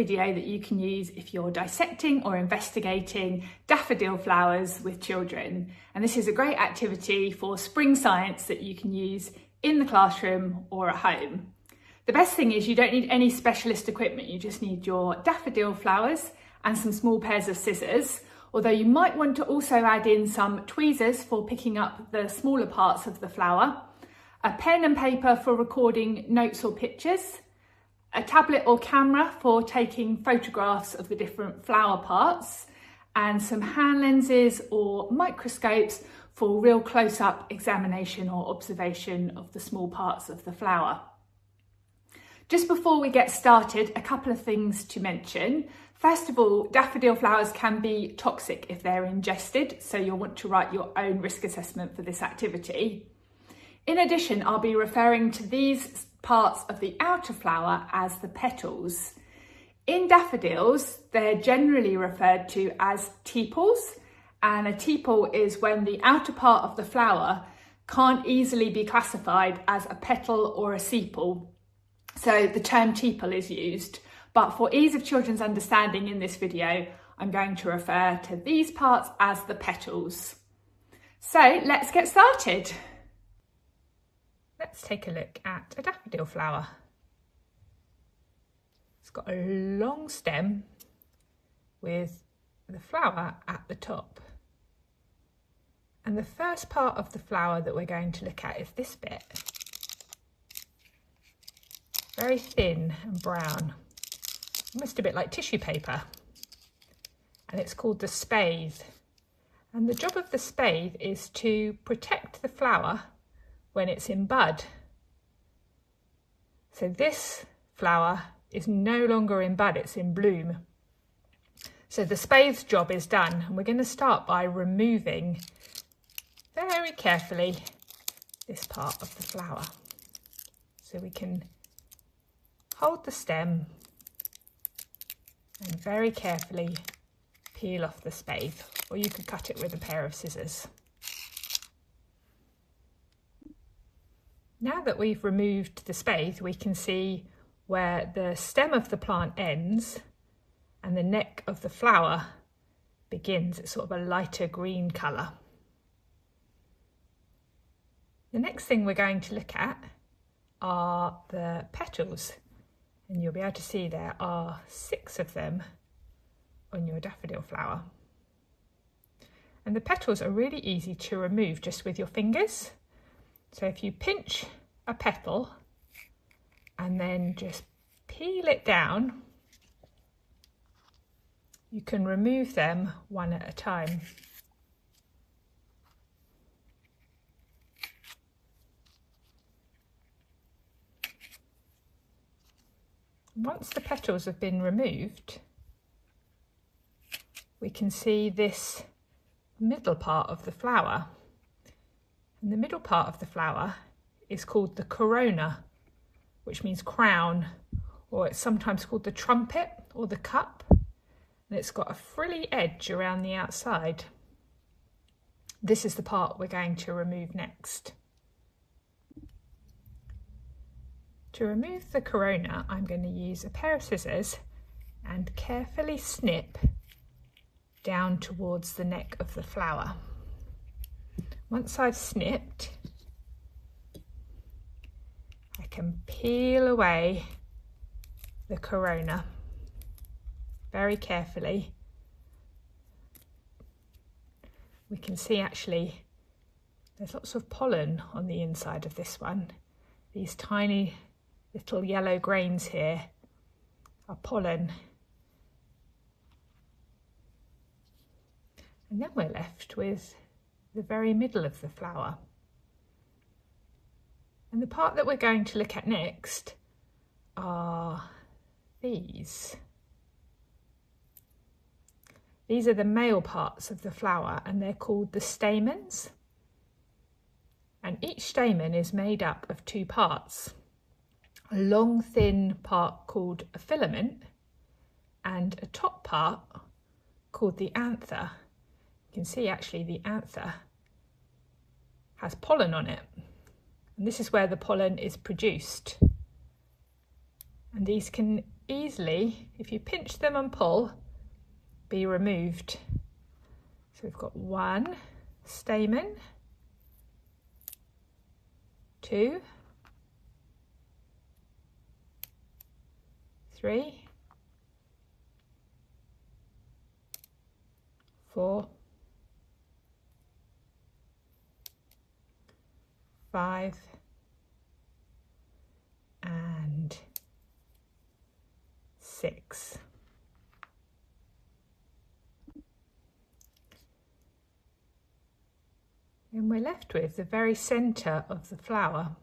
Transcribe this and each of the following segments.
video that you can use if you're dissecting or investigating daffodil flowers with children. And this is a great activity for spring science that you can use in the classroom or at home. The best thing is you don't need any specialist equipment, you just need your daffodil flowers and some small pairs of scissors, although you might want to also add in some tweezers for picking up the smaller parts of the flower, a pen and paper for recording notes or pictures, a tablet or camera for taking photographs of the different flower parts, and some hand lenses or microscopes for real close-up examination or observation of the small parts of the flower. Just before we get started, a couple of things to mention. First of all, daffodil flowers can be toxic if they're ingested, so you'll want to write your own risk assessment for this activity. In addition, I'll be referring to these parts of the outer flower as the petals. In daffodils, they're generally referred to as tepals, and a tepal is when the outer part of the flower can't easily be classified as a petal or a sepal. So the term tepal is used, but for ease of children's understanding in this video, I'm going to refer to these parts as the petals. So let's get started. Let's take a look at a daffodil flower. It's got a long stem with the flower at the top. And the first part of the flower that we're going to look at is this bit. Very thin and brown, almost a bit like tissue paper. And it's called the spathe. And the job of the spathe is to protect the flower when it's in bud. So this flower is no longer in bud, it's in bloom. So the spathe's job is done, and we're going to start by removing very carefully this part of the flower. So we can hold the stem and very carefully peel off the spathe, or you could cut it with a pair of scissors. Now that we've removed the spathe, we can see where the stem of the plant ends and the neck of the flower begins. It's sort of a lighter green colour. The next thing we're going to look at are the petals, and you'll be able to see there are 6 of them on your daffodil flower. And the petals are really easy to remove just with your fingers. So if you pinch a petal and then just peel it down, you can remove them one at a time. Once the petals have been removed, we can see this middle part of the flower. And the middle part of the flower is called the corona, which means crown, or it's sometimes called the trumpet or the cup. And it's got a frilly edge around the outside. This is the part we're going to remove next. To remove the corona, I'm going to use a pair of scissors and carefully snip down towards the neck of the flower. Once I've snipped, I can peel away the corona very carefully. We can see actually there's lots of pollen on the inside of this one. These tiny little yellow grains here are pollen. And then we're left with the very middle of the flower. And the part that we're going to look at next are these. These are the male parts of the flower, and they're called the stamens. And each stamen is made up of 2 parts. A long thin part called a filament and a top part called the anther. You can see actually the anther has pollen on it, and this is where the pollen is produced. And these can easily, if you pinch them and pull, be removed. So we've got 1 stamen, 2, 3, 4, 5, and 6. And we're left with the very centre of the flower.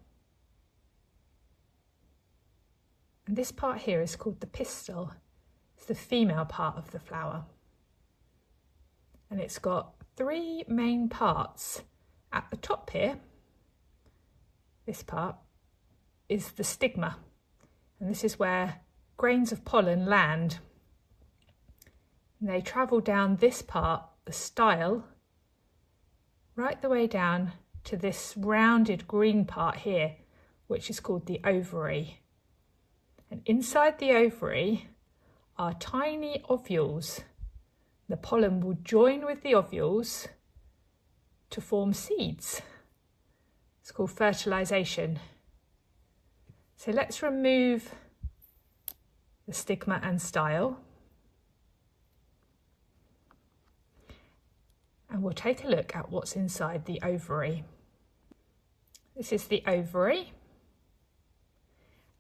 And this part here is called the pistil. It's the female part of the flower. And it's got 3 main parts. At the top here, this part is the stigma. And this is where grains of pollen land. And they travel down this part, the style, right the way down to this rounded green part here, which is called the ovary. And inside the ovary are tiny ovules. The pollen will join with the ovules to form seeds. It's called fertilization. So let's remove the stigma and style. And we'll take a look at what's inside the ovary. This is the ovary.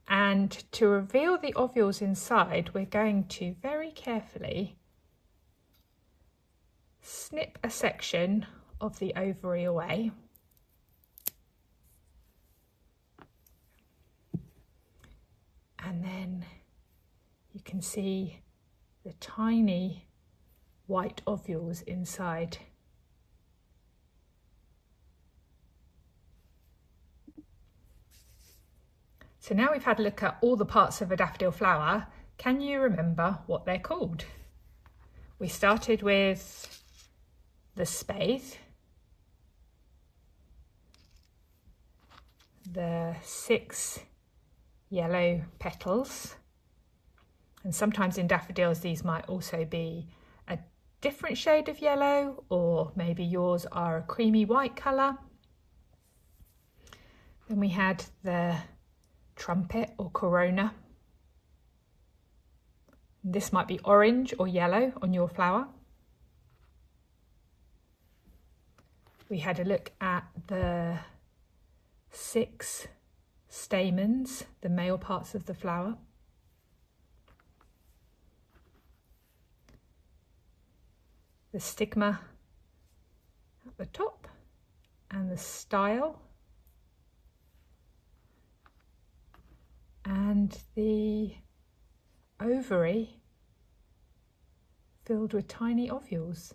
And to reveal the ovules inside, we're going to very carefully snip a section of the ovary away. And then you can see the tiny white ovules inside. So now we've had a look at all the parts of a daffodil flower, can you remember what they're called? We started with the spathe, the 6 yellow petals, and sometimes in daffodils these might also be a different shade of yellow, or maybe yours are a creamy white colour. Then we had the trumpet or corona. This might be orange or yellow on your flower. We had a look at the 6 stamens, the male parts of the flower. The stigma at the top and the style. And the ovary filled with tiny ovules.